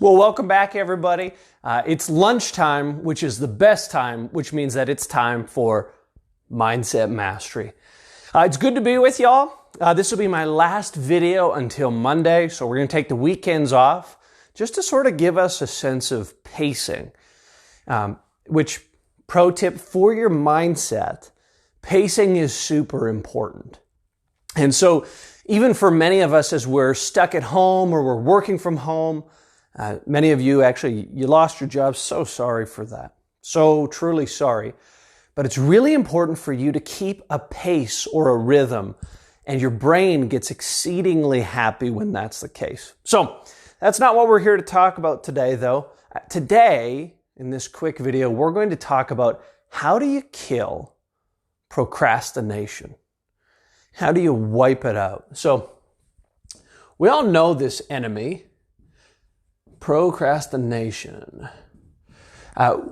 Well, welcome back, everybody. It's lunchtime, which is the best time, which means that it's time for Mindset Mastery. It's good to be with y'all. This will be my last video until Monday, so we're going to take the weekends off just to sort of give us a sense of pacing. Which, pro tip for your mindset, pacing is super important. And so, even for many of us as we're stuck at home or we're working from home, many of you actually, you lost your job. So sorry for that. So truly sorry. But it's really important for you to keep a pace or a rhythm, and your brain gets exceedingly happy when that's the case. So that's not what we're here to talk about today, though. Today, in this quick video, we're going to talk about how do you kill procrastination? How do you wipe it out? So we all know this enemy, procrastination.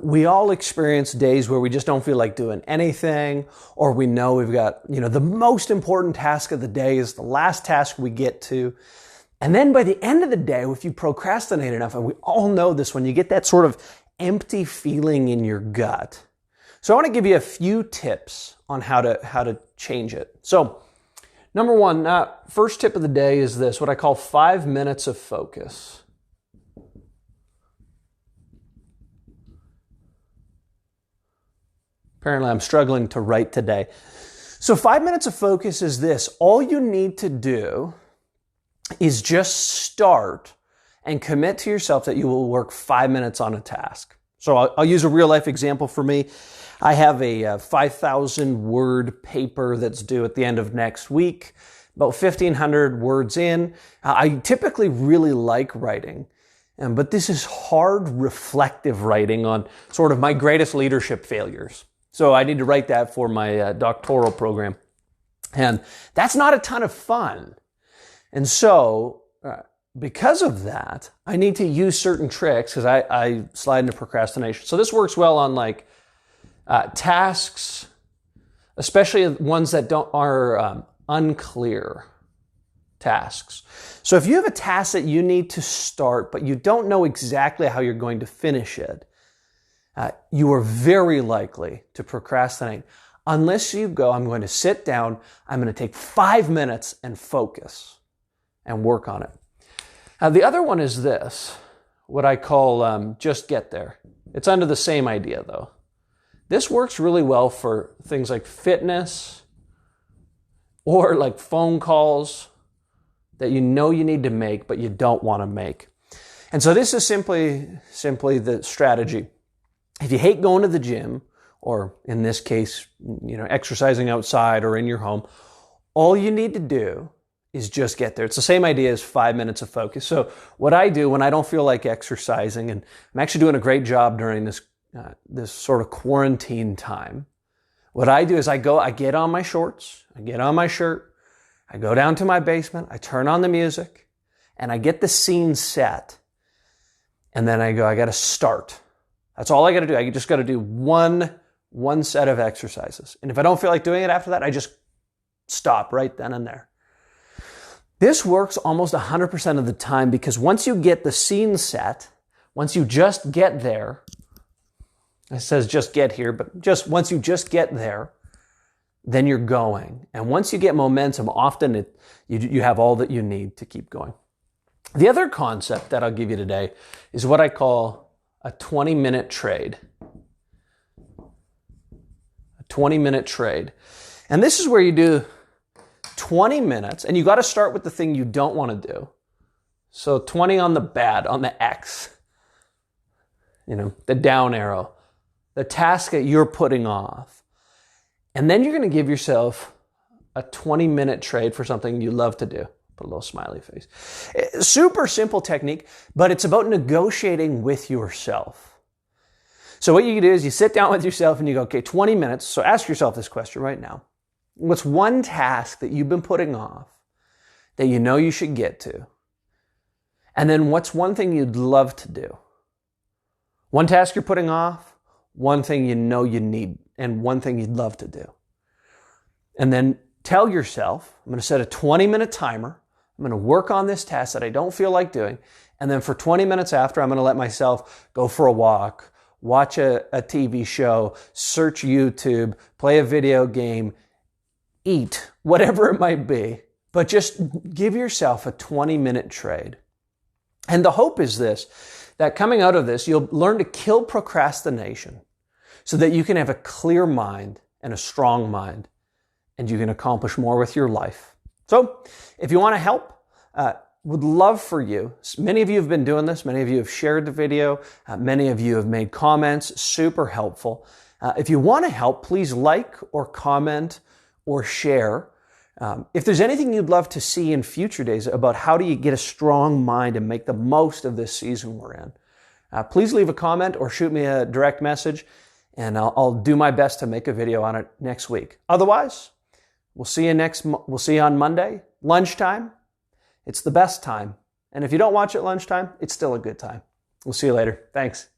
We all experience days where we just don't feel like doing anything, or we know we've got, the most important task of the day is the last task we get to. And then by the end of the day, if you procrastinate enough, and we all know this, when you get that sort of empty feeling in your gut. So I want to give you a few tips on how to change it. So number one, first tip of the day is this, what I call 5 minutes of focus. Apparently I'm struggling to write today. So 5 minutes of focus is this. All you need to do is just start and commit to yourself that you will work 5 minutes on a task. So I'll use a real life example for me. I have a 5,000 word paper that's due at the end of next week, about 1,500 words in. I typically really like writing, but this is hard, reflective writing on sort of my greatest leadership failures. So I need to write that for my doctoral program. And that's not a ton of fun. And so because of that, I need to use certain tricks because I slide into procrastination. So this works well on like tasks, especially ones that are unclear tasks. So if you have a task that you need to start, but you don't know exactly how you're going to finish it, you are very likely to procrastinate unless you go, I'm going to sit down, I'm going to take 5 minutes and focus and work on it. The other one is this, what I call just get there. It's under the same idea though. This works really well for things like fitness or like phone calls that you know you need to make but you don't want to make. And so this is simply the strategy. If you hate going to the gym, or in this case, exercising outside or in your home, all you need to do is just get there. It's the same idea as 5 minutes of focus. So what I do when I don't feel like exercising, and I'm actually doing a great job during this sort of quarantine time, what I do is I get on my shorts, I get on my shirt, I go down to my basement, I turn on the music, and I get the scene set. And then I go, I got to start. That's all I got to do. I just got to do one set of exercises. And if I don't feel like doing it after that, I just stop right then and there. This works almost 100% of the time because once you get the scene set, once you just get there, it says just get here, but once you just get there, then you're going. And once you get momentum, often you have all that you need to keep going. The other concept that I'll give you today is what I call a 20-minute trade. A 20-minute trade. And this is where you do 20 minutes, and you got to start with the thing you don't want to do. So 20 on the bad, on the X. The down arrow. The task that you're putting off. And then you're going to give yourself a 20-minute trade for something you love to do. Put a little smiley face. Super simple technique, but it's about negotiating with yourself. So what you do is you sit down with yourself and you go, okay, 20 minutes. So ask yourself this question right now. What's one task that you've been putting off that you know you should get to? And then what's one thing you'd love to do? One task you're putting off, one thing you know you need, and one thing you'd love to do. And then tell yourself, I'm going to set a 20-minute timer. I'm going to work on this task that I don't feel like doing. And then for 20 minutes after, I'm going to let myself go for a walk, watch a TV show, search YouTube, play a video game, eat, whatever it might be. But just give yourself a 20-minute trade. And the hope is this, that coming out of this, you'll learn to kill procrastination so that you can have a clear mind and a strong mind, and you can accomplish more with your life. So if you want to help, would love for you. Many of you have been doing this. Many of you have shared the video. Many of you have made comments. Super helpful. If you want to help, please like or comment or share. If there's anything you'd love to see in future days about how do you get a strong mind and make the most of this season we're in, please leave a comment or shoot me a direct message, and I'll do my best to make a video on it next week. Otherwise, we'll see you on Monday, lunchtime. It's the best time. And if you don't watch at lunchtime, it's still a good time. We'll see you later. Thanks.